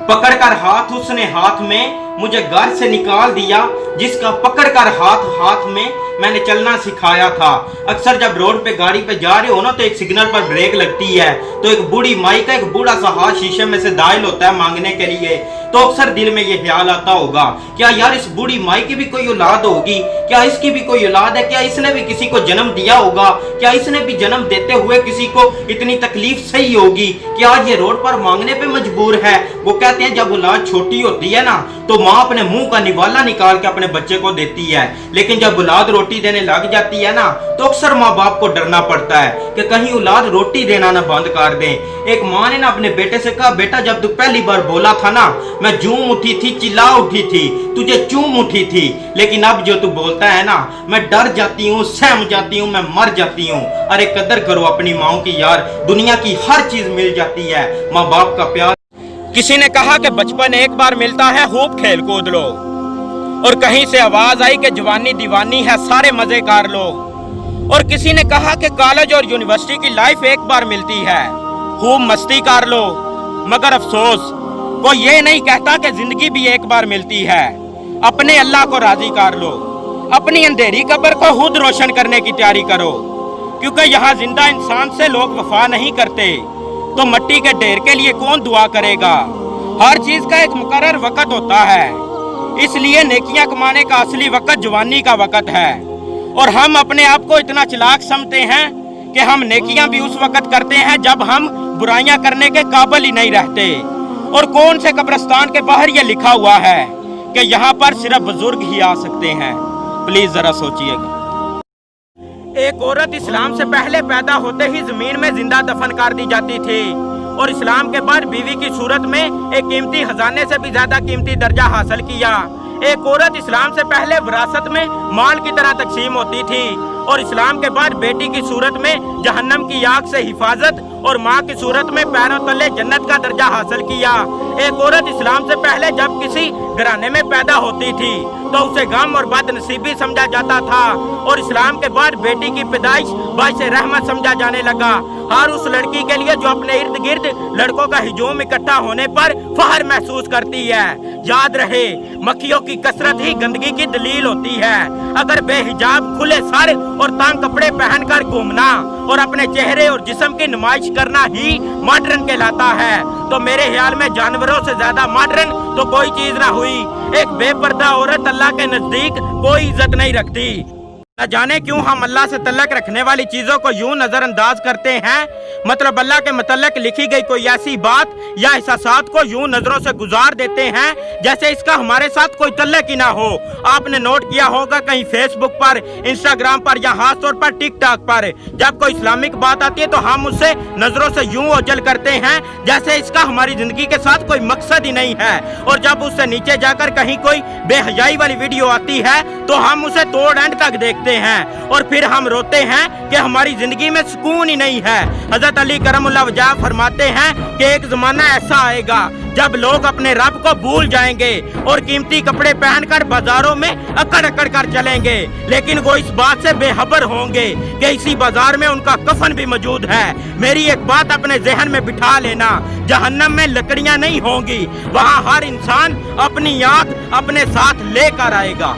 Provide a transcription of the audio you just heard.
पकड़कर हाथ उसने हाथ में मुझे घर से निकाल दिया, जिसका पकड़कर हाथ में मैंने चलना सिखाया था। अक्सर जब रोड पे गाड़ी पे जा रहे हो ना, तो एक सिग्नल पर ब्रेक लगती है, तो एक बूढ़ी माई का एक बूढ़ा सा हाथ शीशे में से दाखिल होता है मांगने के लिए। तो अक्सर दिल में ये ख्याल आता होगा, क्या यार इस बूढ़ी माई की भी कोई औलाद होगी, क्या इसकी भी कोई औलाद है, क्या इसने भी किसी को जन्म दिया होगा, क्या इसने भी जन्म देते हुए किसी को इतनी तकलीफ सही होगी कि आज ये रोड पर मांगने पे मजबूर है। वो कहते हैं जब औलाद छोटी होती है ना, तो माँ अपने मुंह का निवाला निकाल के अपने बच्चे को देती है, लेकिन जब औलाद रोटी देने लग जाती है ना, तो अक्सर माँ बाप को डरना पड़ता है कि कहीं औलाद रोटी देना ना बंद कर दे। एक माँ ने ना अपने बेटे से कहा, बेटा जब तू पहली बार बोला था ना, मैं झूम उठी थी, चिल्ला उठी थी, तुझे चूम उठी थी, लेकिन अब जो तू बोलता है ना, मैं डर जाती हूँ, सहम जाती हूँ, मैं मर जाती हूँ। अरे कदर करो अपनी माँ की यार, दुनिया की हर चीज मिल जाती है, माँ बाप का प्यार। किसी ने कहा कि बचपन एक बार मिलता है, खूब खेल कूद लो, और कहीं से आवाज आई कि जवानी दीवानी है, सारे मजे कर लो। और किसी ने कहा कि कॉलेज और यूनिवर्सिटी की लाइफ एक बार मिलती है, खूब मस्ती कर लो। मगर अफसोस कोई ये नहीं कहता कि जिंदगी भी एक बार मिलती है। अपने अल्लाह को राजी कर लो, अपनी अंधेरी कब्र को खुद रोशन करने की तैयारी करो, क्योंकि यहाँ जिंदा इंसान से लोग वफा नहीं करते, तो मट्टी के ढेर के लिए कौन दुआ करेगा। हर चीज का एक मुकर्रर वक्त होता है, इसलिए नेकियां कमाने का असली वक्त जवानी का वक्त है। और हम अपने आप को इतना चालाक समझते हैं कि हम नेकियां भी उस वक्त करते हैं जब हम बुराइयां करने के काबिल ही नहीं रहते। और कौन से कब्रिस्तान के बाहर ये लिखा हुआ है कि यहाँ पर सिर्फ बुजुर्ग ही आ सकते हैं। प्लीज जरा सोचिएगा। एक औरत इस्लाम से पहले पैदा होते ही जमीन में जिंदा दफन कर दी जाती थी, और इस्लाम के बाद बीवी की सूरत में एक कीमती खजाने से भी ज्यादा कीमती दर्जा हासिल किया। एक औरत इस्लाम से पहले विरासत में माल की तरह तकसीम होती थी, और इस्लाम के बाद बेटी की सूरत में जहन्नम की आग से हिफाजत, और माँ की सूरत में पैरों तले जन्नत का दर्जा हासिल किया। एक औरत इस्लाम से पहले जब किसी घराने में पैदा होती थी तो उसे गम और बदनसीबी समझा जाता था, और इस्लाम के बाद बेटी की पैदाइश बाइश रहमत समझा जाने लगा। हर उस लड़की के लिए जो अपने इर्द गिर्द लड़कों का हिजूम इकट्ठा होने पर फख्र महसूस करती है। याद रहे, मक्खियों की कसरत ही गंदगी की दलील होती है। अगर बेहिजाब, खुले सर और तंग कपड़े पहनकर घूमना और अपने चेहरे और जिस्म की नुमाइश करना ही मॉडर्न कहलाता है, तो मेरे ख्याल में जानवरों से ज्यादा मॉडर्न तो कोई चीज ना हुई। एक बेपर्दा औरत अल्लाह के नजदीक कोई इज्जत नहीं रखती। न जाने क्यों हम अल्लाह से तल्लक रखने वाली चीजों को यूं नजरअंदाज करते हैं, मतलब अल्लाह के मुतल्लक लिखी गई कोई ऐसी बात या एहसासात को यूं नजरों से गुजार देते हैं जैसे इसका हमारे साथ कोई तल्लक ही ना हो। आपने नोट किया होगा कहीं फेसबुक पर, इंस्टाग्राम पर या खास तौर पर टिकटॉक पर जब कोई इस्लामिक बात आती है तो हम उससे नजरों से यूं ओझल करते हैं जैसे इसका हमारी जिंदगी के साथ कोई मकसद ही नहीं है। और जब उससे नीचे जाकर कहीं कोई बेहयाई वाली वीडियो आती है तो हम उसे तोड़ एंड तक देखते हैं, और फिर हम रोते हैं कि हमारी जिंदगी में सुकून ही नहीं है। हजरत अली करमुल्लाह वजह फरमाते हैं कि एक जमाना ऐसा आएगा जब लोग अपने रब को भूल जाएंगे और कीमती कपड़े पहनकर बाजारों में अकड़ अकड़ कर चलेंगे, लेकिन वो इस बात से बेखबर होंगे कि इसी बाजार में उनका कफन भी मौजूद है। मेरी एक बात अपने जहन में बिठा लेना, जहन्नम में लकड़ियां नहीं होंगी, वहाँ हर इंसान अपनी आँख अपने साथ लेकर आएगा।